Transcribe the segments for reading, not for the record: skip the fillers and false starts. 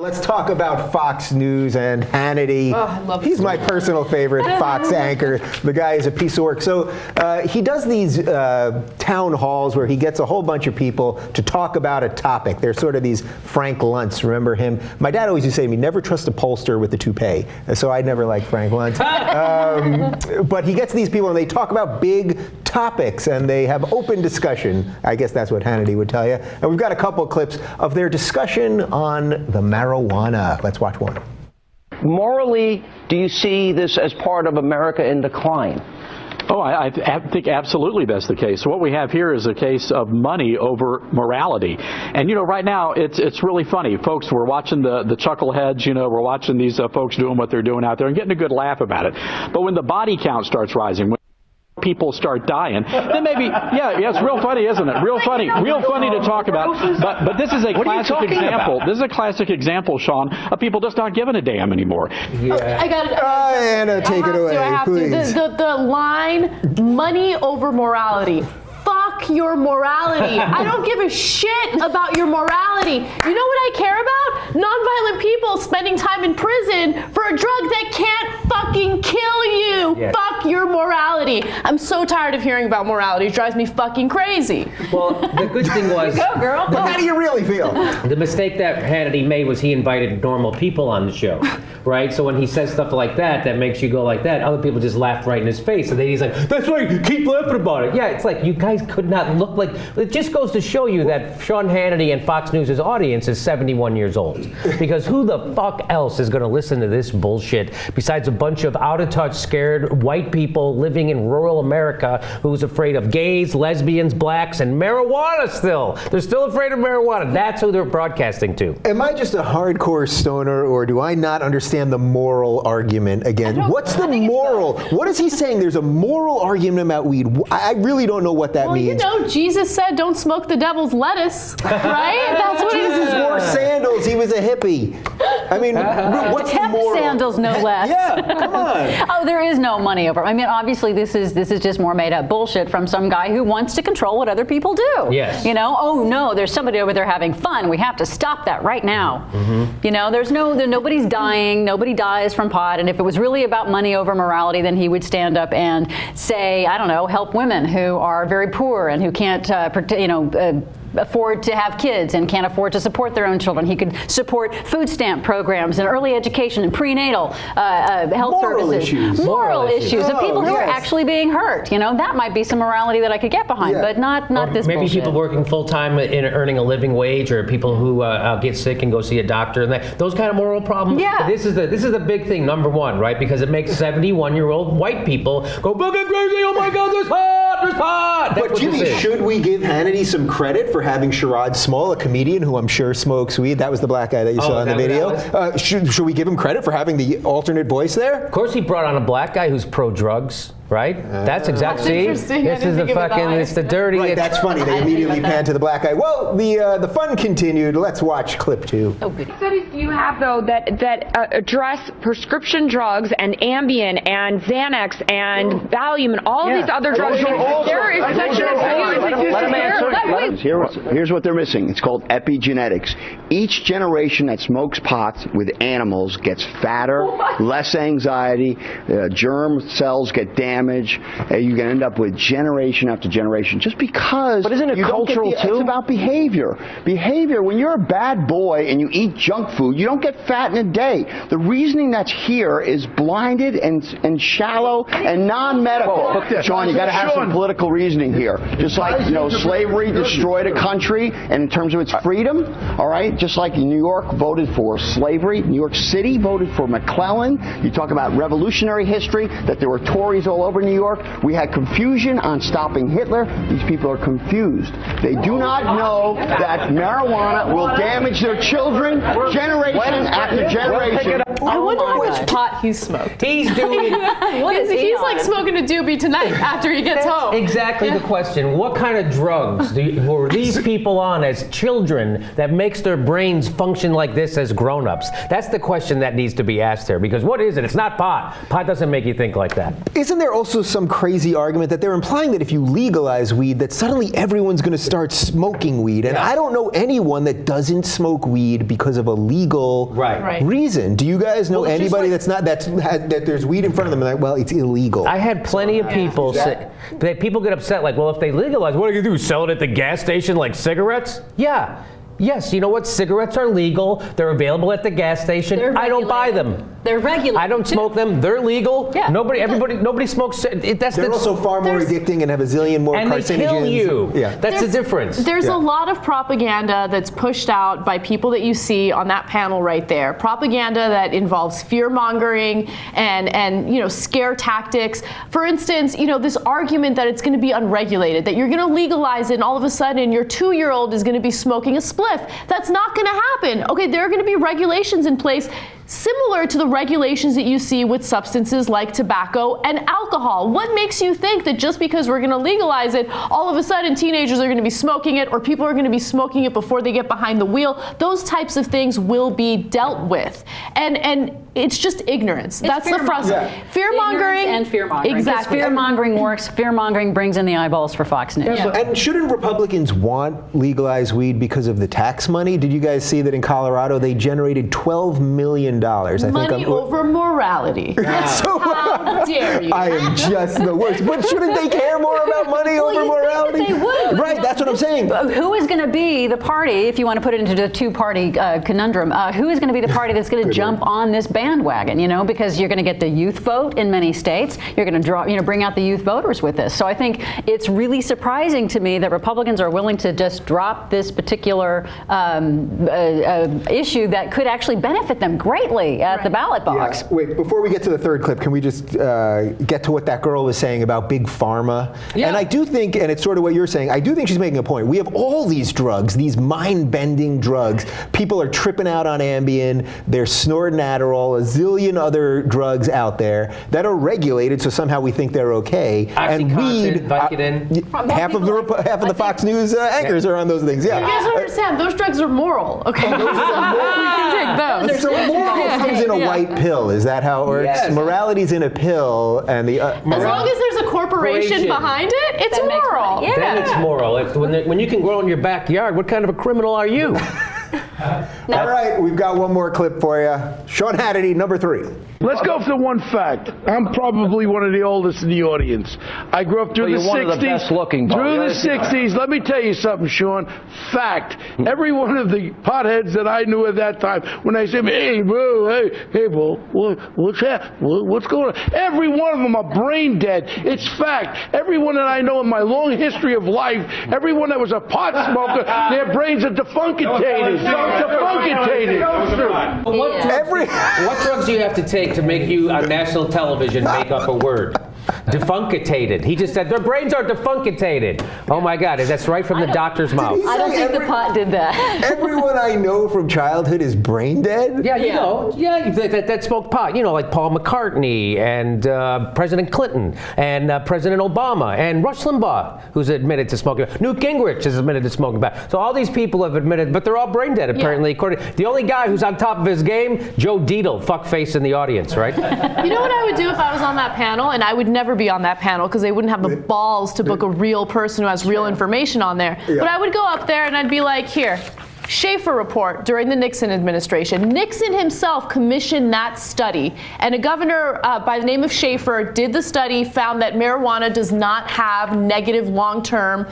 Let's talk about Fox News and Hannity. Oh, I love He's my personal favorite Fox anchor. The guy is a piece of work. So he does these town halls where he gets a whole bunch of people to talk about a topic. They're sort of these Frank Luntz. Remember him? My dad always used to say to me, never trust a pollster with a toupee. So I never liked Frank Luntz. But he gets these people and they talk about big topics and they have open discussion. I guess that's what Hannity would tell you. And we've got a couple clips of their discussion on the marijuana. Let's watch one. Morally, do you see this as part of America in decline? Oh, I think absolutely that's the case. So what we have here is a case of money over morality. And, you know, right now it's really funny. Folks, we're watching the chuckleheads, you know, we're watching these folks doing what they're doing out there and getting a good laugh about it. But when the body count starts rising, when people start dying, then maybe, yeah, it's real funny, isn't it? Real funny to talk about. But this is a classic example. This is a classic example, Sean, of people just not giving a damn anymore. Yeah. I got it. Anna, take it away, please. The line, money over morality. Fuck your morality. I don't give a shit about your morality. You know what I care about? Nonviolent people spending time in prison for a drug that can't fucking kill you. Yes. Fuck your morality. I'm so tired of hearing about morality. It drives me fucking crazy. Well, the good thing was... Go, girl. But how do you really feel? The mistake that Hannity made was he invited normal people on the show, right? So when he says stuff like that makes you go like that, other people just laugh right in his face. And then he's like, that's right, keep laughing about it. Yeah, it's like, you guys could not look like... It just goes to show you that Sean Hannity and Fox News' audience is 71 years old. Because who the fuck else is going to listen to this bullshit besides a bunch of out-of-touch, scared white people living in rural America who's afraid of gays, lesbians, blacks, and marijuana still. They're still afraid of marijuana. That's who they're broadcasting to. Am I just a hardcore stoner, or do I not understand the moral argument again? What's the moral? What is he saying? There's a moral argument about weed. I really don't know what that means. You know, Jesus said don't smoke the devil's lettuce, right? That's what Jesus wore sandals. He was a hippie. I mean, what's the moral? Sandals, no less. Yeah, come on. Oh, there is no money over. I mean, obviously, this is just more made up bullshit from some guy who wants to control what other people do. Yes. You know, oh no, there's somebody over there having fun. We have to stop that right now. Mm-hmm. You know, nobody's dying. Nobody dies from pot. And if it was really about money over morality, then he would stand up and say, I don't know, help women who are very poor and who can't, afford to have kids and can't afford to support their own children. He could support food stamp programs and early education and prenatal health services. Moral issues of people who are actually being hurt. You know, that might be some morality that I could get behind, but not this maybe bullshit. People working full-time and earning a living wage, or people who get sick and go see a doctor, and those kind of moral problems. Yeah. This is the big thing, number one, right? Because it makes 71-year-old white people go fucking crazy. Oh my God, there's pot. But Jimmy, should we give Hannity some credit for having Sherrod Small, a comedian who I'm sure smokes weed? That was the black guy that you saw in the video. Should we give him credit for having the alternate voice there? Of course, he brought on a black guy who's pro-drugs. Right? That's exactly. This is the fucking. It's the dirty. Right, that's funny. They immediately pan to the black guy. Well, the fun continued. Let's watch clip 2. What studies do you have, though, that address prescription drugs and Ambien and Xanax and Valium and all these other drugs? There is such an abuse. Here's what they're missing. It's called epigenetics. Each generation that smokes pot with animals gets fatter, less anxiety, germ cells get damaged. You can end up with generation after generation just because. But isn't it cultural too? It's about behavior. Behavior. When you're a bad boy and you eat junk food, you don't get fat in a day. The reasoning that's here is blinded and shallow and non-medical. Sean, you got to have some political reasoning here. Just like slavery destroyed a country, and in terms of its freedom, all right. Just like New York voted for slavery, New York City voted for McClellan. You talk about revolutionary history, that there were Tories all over New York. We had confusion on stopping Hitler. These people are confused. They do not know that marijuana will damage their children generation after generation. I wonder my which God. pot he smoked. He's doing What is he He's on? like smoking a doobie tonight after he gets home. exactly the question. What kind of drugs were these people on as children that makes their brains function like this as grown-ups? That's the question that needs to be asked here, because what is it? It's not pot. Pot doesn't make you think like that. Isn't there also some crazy argument that they're implying that if you legalize weed, that suddenly everyone's going to start smoking weed? And I don't know anyone that doesn't smoke weed because of a legal Right. reason. Do you guys know Well, it's just anybody like- that there's weed in front of them and like, well, it's illegal? I had plenty of people say, that people get upset like, well, if they legalize, what are you going to do? Sell it at the gas station like cigarettes? Yeah. Yes, you know what? Cigarettes are legal. They're available at the gas station. They're I don't buy regulated. them. They're regulated. I don't smoke them. They're legal. Yeah. Nobody smokes. They're also far more addicting and have a zillion more and carcinogens. they kill you. Yeah. That's the difference. There's a lot of propaganda that's pushed out by people that you see on that panel right there. Propaganda that involves fear-mongering and scare tactics. For instance, this argument that it's going to be unregulated, that you're going to legalize it and all of a sudden your 2-year-old is going to be smoking a spliff. That's not going to happen. Okay, there are going to be regulations in place similar to the regulations that you see with substances like tobacco and alcohol. What makes you think that just because we're going to legalize it, all of a sudden teenagers are going to be smoking it, or people are going to be smoking it before they get behind the wheel? Those types of things will be dealt with. And it's just ignorance. That's the frustration. Fear-mongering. And fear-mongering. Exactly. Fear-mongering works. Fear-mongering brings in the eyeballs for Fox News. Yeah. And shouldn't Republicans want legalized weed because of the tax money? Did you guys see that in Colorado they generated $12 million? Money over morality. So, how dare you? I am just the worst. But shouldn't they care more about money over morality? They would. Right, that's what I'm saying. Who is going to be the party, if you want to put it into the two-party conundrum, who is going to be the party that's going to jump on this bandwagon, because you're going to get the youth vote in many states. You're going to bring out the youth voters with this. So I think it's really surprising to me that Republicans are willing to just drop this particular issue that could actually benefit them greatly at the ballot box. Yeah. Wait, before we get to the third clip, can we just get to what that girl was saying about big pharma? Yeah. And I do think, and it's sort of what you're saying, I do think she's making a point. We have all these drugs, these mind-bending drugs. People are tripping out on Ambien, they're snorting Adderall, a zillion other drugs out there that are regulated, so somehow we think they're okay. And weed, Vicodin. half of the Fox News anchors are on those things. Yeah. You guys don't understand. Those drugs are moral. Okay. We can take those. So moral comes in a white pill. Is that how it works? Yes. Morality's in a pill, and the as long as there's a corporation behind it, it's moral. Then it's moral. When you can grow in your backyard, what kind of a criminal are you? All right, we've got one more clip for you. Sean Hannity, number 3. Let's go for one fact. I'm probably one of the oldest in the audience. I grew up through the 60s. One of the best looking. Through the 60s. Let me tell you something, Sean. Fact. Every one of the potheads that I knew at that time, when they said, hey, bro, hey, bro, what's that? What's going on? Every one of them are brain dead. It's fact. Everyone that I know in my long history of life, everyone that was a pot smoker, their brains are defunctated. What drugs do you have to take to make you on national television make up a word? Defunctated. He just said their brains are defunctated. Oh my God, that's right from the doctor's mouth. I don't think the pot did that. Everyone I know from childhood is brain dead? Yeah, that smoked pot. Like Paul McCartney and President Clinton and President Obama and Rush Limbaugh, who's admitted to smoking. Newt Gingrich has admitted to smoking pot. So all these people have admitted, but they're all brain dead apparently. The only guy who's on top of his game, Joe Deedle, fuckface in the audience, right? You know what I would do if I was on that panel? And I would never be on that panel because they wouldn't have the balls to book a real person who has real information on there. Yeah. But I would go up there and I'd be like, here, Schaefer report during the Nixon administration. Nixon himself commissioned that study, and a governor by the name of Schaefer did the study, found that marijuana does not have negative long-term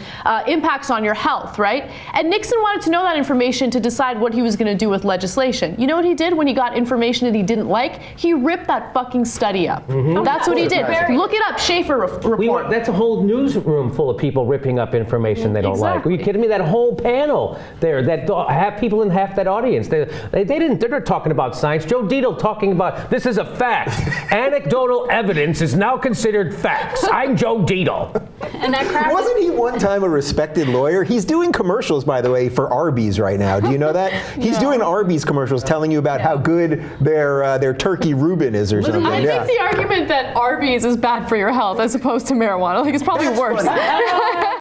impacts on your health, right? And Nixon wanted to know that information to decide what he was going to do with legislation. You know what he did when he got information that he didn't like? He ripped that fucking study up. Mm-hmm. That's what he did. Look it up, Schaefer report. That's a whole newsroom full of people ripping up information they don't like. Are you kidding me? That whole panel there, have people in half that audience. They're not talking about science. Joe Dito talking about this is a fact. Anecdotal evidence is now considered facts. I'm Joe Dito. And that crap. Wasn't he one time a respected lawyer? He's doing commercials, by the way, for Arby's right now. Do you know that? He's doing Arby's commercials telling you about how good their turkey Rubin is or something. I think the argument that Arby's is bad for your health as opposed to marijuana, like, it's probably worse.